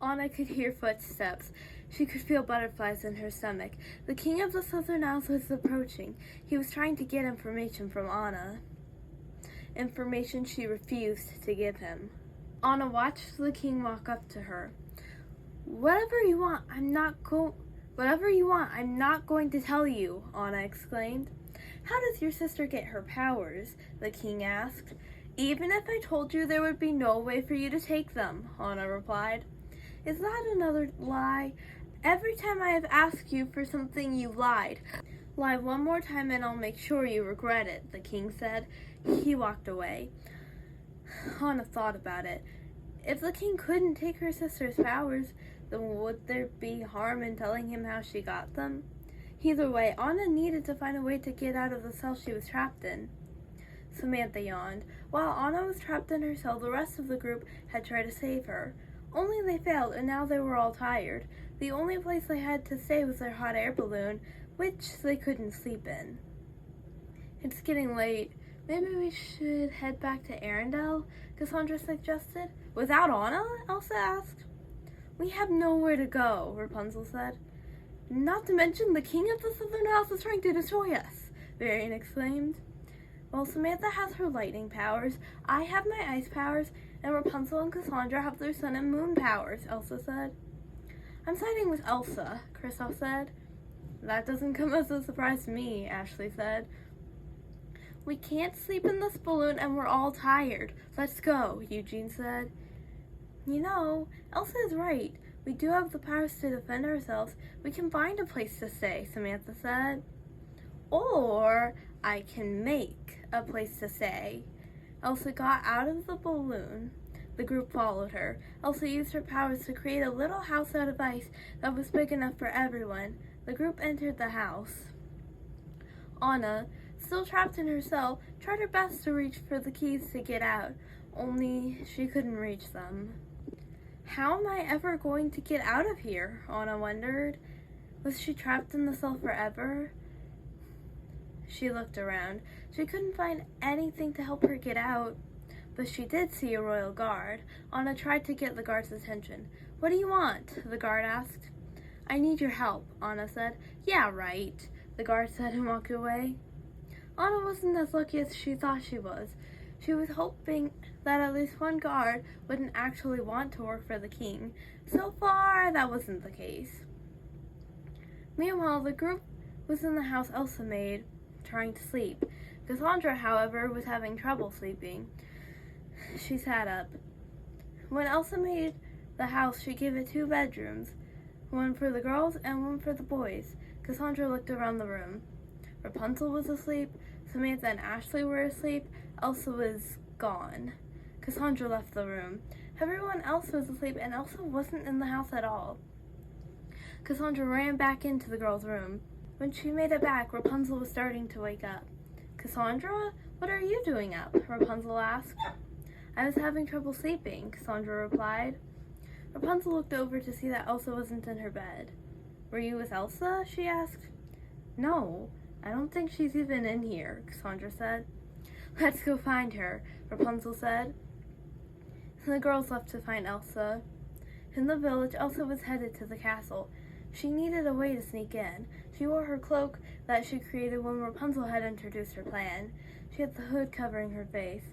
Anna could hear footsteps. She could feel butterflies in her stomach. The king of the Southern Isles was approaching. He was trying to get information from Anna. Information she refused to give him. Anna watched the king walk up to her. Whatever you want, I'm not going to tell you, Anna exclaimed. How does your sister get her powers? The king asked. Even if I told you, there would be no way for you to take them, Anna replied. Is that another lie? Every time I have asked you for something, you lied. Lie one more time and I'll make sure you regret it, the king said. He walked away. Anna thought about it. If the king couldn't take her sister's powers, then would there be harm in telling him how she got them? Either way, Anna needed to find a way to get out of the cell she was trapped in. Samantha yawned. While Anna was trapped in her cell, the rest of the group had tried to save her. Only they failed, and now they were all tired. The only place they had to stay was their hot air balloon, which they couldn't sleep in. It's getting late. Maybe we should head back to Arendelle, Cassandra suggested. Without Anna? Elsa asked. We have nowhere to go, Rapunzel said. Not to mention the king of the Southern Isles is trying to destroy us, Varian exclaimed. Well, Samantha has her lightning powers, I have my ice powers, and Rapunzel and Cassandra have their sun and moon powers, Elsa said. I'm siding with Elsa, Kristoff said. That doesn't come as a surprise to me, Ashley said. We can't sleep in this balloon and we're all tired. Let's go, Eugene said. You know, Elsa is right. We do have the powers to defend ourselves. We can find a place to stay, Samantha said. Or I can make a place to stay. Elsa got out of the balloon. The group followed her. Elsa used her powers to create a little house out of ice that was big enough for everyone. The group entered the house. Anna, still trapped in her cell, tried her best to reach for the keys to get out, only she couldn't reach them. How am I ever going to get out of here? Anna wondered. Was she trapped in the cell forever? She looked around. She couldn't find anything to help her get out, but she did see a royal guard. Anna tried to get the guard's attention. What do you want? The guard asked. I need your help, Anna said. Yeah, right, the guard said and walked away. Anna wasn't as lucky as she thought she was. She was hoping that at least one guard wouldn't actually want to work for the king. So far, that wasn't the case. Meanwhile, the group was in the house Elsa made, trying to sleep. Cassandra, however, was having trouble sleeping. She sat up. When Elsa made the house, she gave it 2 bedrooms, one for the girls and one for the boys. Cassandra looked around the room. Rapunzel was asleep, Samantha and Ashley were asleep, Elsa was gone. Cassandra left the room. Everyone else was asleep and Elsa wasn't in the house at all. Cassandra ran back into the girls' room. When she made it back, Rapunzel was starting to wake up. Cassandra, what are you doing up? Rapunzel asked. I was having trouble sleeping, Cassandra replied. Rapunzel looked over to see that Elsa wasn't in her bed. Were you with Elsa? She asked. No, I don't think she's even in here, Cassandra said. Let's go find her, Rapunzel said. The girls left to find Elsa. In the village, Elsa was headed to the castle. She needed a way to sneak in. She wore her cloak that she created when Rapunzel had introduced her plan. She had the hood covering her face.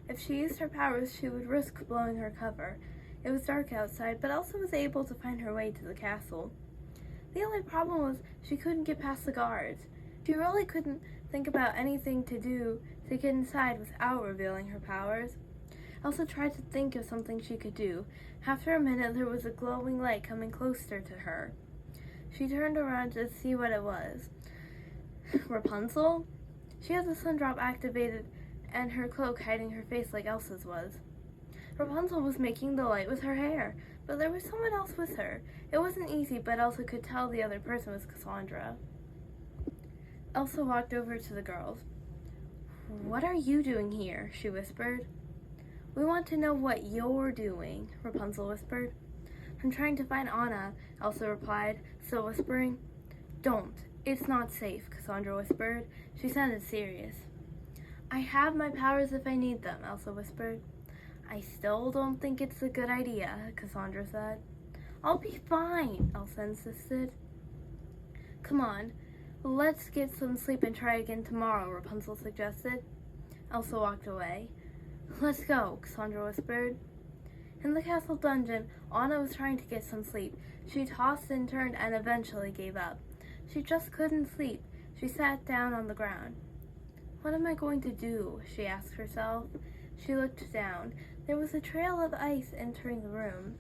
If she used her powers, she would risk blowing her cover. It was dark outside, but Elsa was able to find her way to the castle. The only problem was she couldn't get past the guards. She really couldn't think about anything to do to get inside without revealing her powers. Elsa tried to think of something she could do. After a minute, there was a glowing light coming closer to her. She turned around to see what it was. Rapunzel? She had the sun drop activated and her cloak hiding her face like Elsa's was. Rapunzel was making the light with her hair, but there was someone else with her. It wasn't easy, but Elsa could tell the other person was Cassandra. Elsa walked over to the girls. What are you doing here? She whispered. We want to know what you're doing, Rapunzel whispered. I'm trying to find Anna, Elsa replied, still whispering. Don't. It's not safe, Cassandra whispered. She sounded serious. I have my powers if I need them, Elsa whispered. I still don't think it's a good idea, Cassandra said. I'll be fine, Elsa insisted. Come on, let's get some sleep and try again tomorrow, Rapunzel suggested. Elsa walked away. Let's go, Cassandra whispered. In the castle dungeon, Anna was trying to get some sleep. She tossed and turned and eventually gave up. She just couldn't sleep. She sat down on the ground. What am I going to do? She asked herself. She looked down. There was a trail of ice entering the room.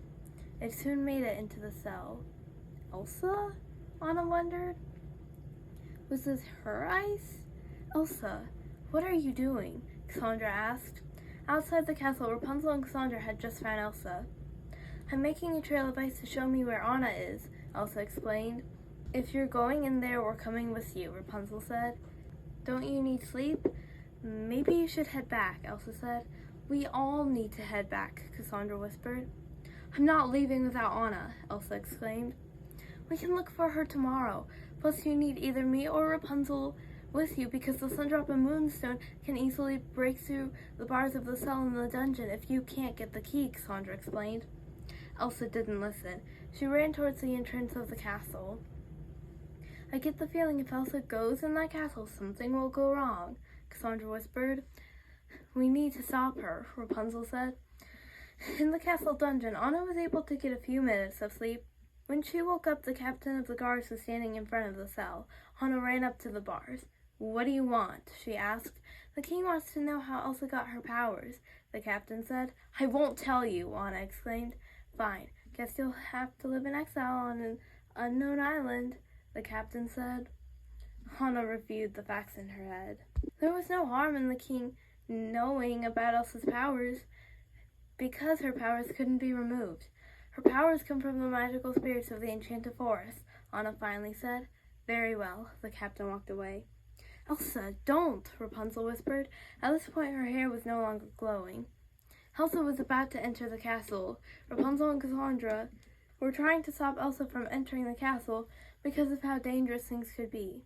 It soon made it into the cell. Elsa? Anna wondered. Was this her ice? Elsa, what are you doing? Cassandra asked. Outside the castle, Rapunzel and Cassandra had just found Elsa. I'm making a trail of ice to show me where Anna is, Elsa explained. If you're going in there, we're coming with you, Rapunzel said. Don't you need sleep? Maybe you should head back, Elsa said. We all need to head back, Cassandra whispered. I'm not leaving without Anna, Elsa exclaimed. We can look for her tomorrow. Plus, you need either me or Rapunzel with you because the Sundrop and Moonstone can easily break through the bars of the cell in the dungeon if you can't get the key, Cassandra explained. Elsa didn't listen. She ran towards the entrance of the castle. I get the feeling if Elsa goes in that castle, something will go wrong, Cassandra whispered. We need to stop her, Rapunzel said. In the castle dungeon, Anna was able to get a few minutes of sleep. When she woke up, the captain of the guards was standing in front of the cell. Anna ran up to the bars. What do you want? She asked. The king wants to know how Elsa got her powers, the captain said. I won't tell you, Anna exclaimed. Fine, guess you'll have to live in exile on an unknown island, the captain said. Anna reviewed the facts in her head. There was no harm in the king knowing about Elsa's powers because her powers couldn't be removed. Her powers come from the magical spirits of the Enchanted Forest, Anna finally said. Very well, the captain walked away. Elsa, don't, Rapunzel whispered. At this point, her hair was no longer glowing. Elsa was about to enter the castle. Rapunzel and Cassandra were trying to stop Elsa from entering the castle because of how dangerous things could be.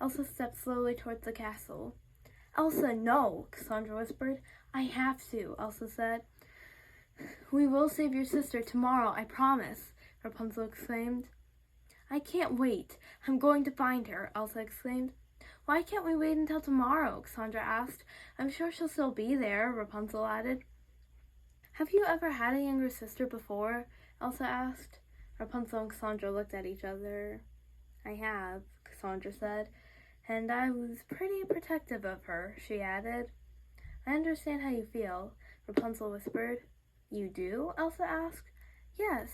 Elsa stepped slowly towards the castle. Elsa, no, Cassandra whispered. I have to, Elsa said. We will save your sister tomorrow, I promise, Rapunzel exclaimed. I can't wait. I'm going to find her, Elsa exclaimed. Why can't we wait until tomorrow? Cassandra asked. I'm sure she'll still be there, Rapunzel added. Have you ever had a younger sister before? Elsa asked. Rapunzel and Cassandra looked at each other. I have, Cassandra said, and I was pretty protective of her, she added. I understand how you feel, Rapunzel whispered. You do? Elsa asked. Yes.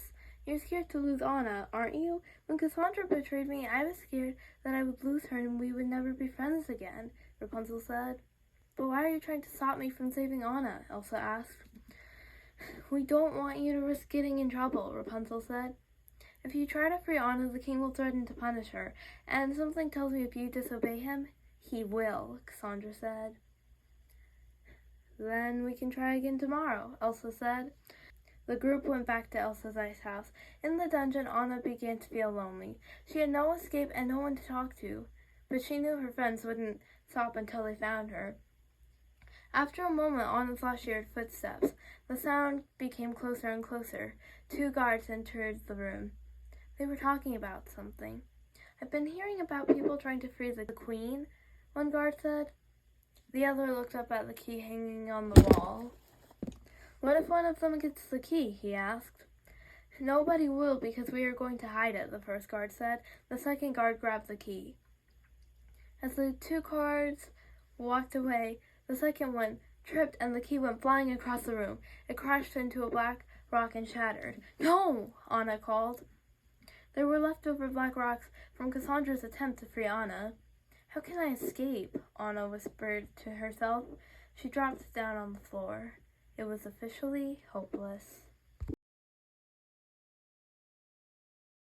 You're scared to lose Anna, aren't you? When Cassandra betrayed me, I was scared that I would lose her and we would never be friends again, Rapunzel said. But why are you trying to stop me from saving Anna? Elsa asked. We don't want you to risk getting in trouble, Rapunzel said. If you try to free Anna, the king will threaten to punish her, and something tells me if you disobey him, he will, Cassandra said. Then we can try again tomorrow, Elsa said. The group went back to Elsa's ice house. In the dungeon, Anna began to feel lonely. She had no escape and no one to talk to, but she knew her friends wouldn't stop until they found her. After a moment, Anna saw she heard footsteps. The sound became closer and closer. 2 guards entered the room. They were talking about something. I've been hearing about people trying to free the queen, one guard said. The other looked up at the key hanging on the wall. What if one of them gets the key? He asked. Nobody will because we are going to hide it, the first guard said. The second guard grabbed the key. As the 2 guards walked away, the second one tripped and the key went flying across the room. It crashed into a black rock and shattered. No! Anna called. There were leftover black rocks from Cassandra's attempt to free Anna. How can I escape? Anna whispered to herself. She dropped down on the floor. It was officially hopeless.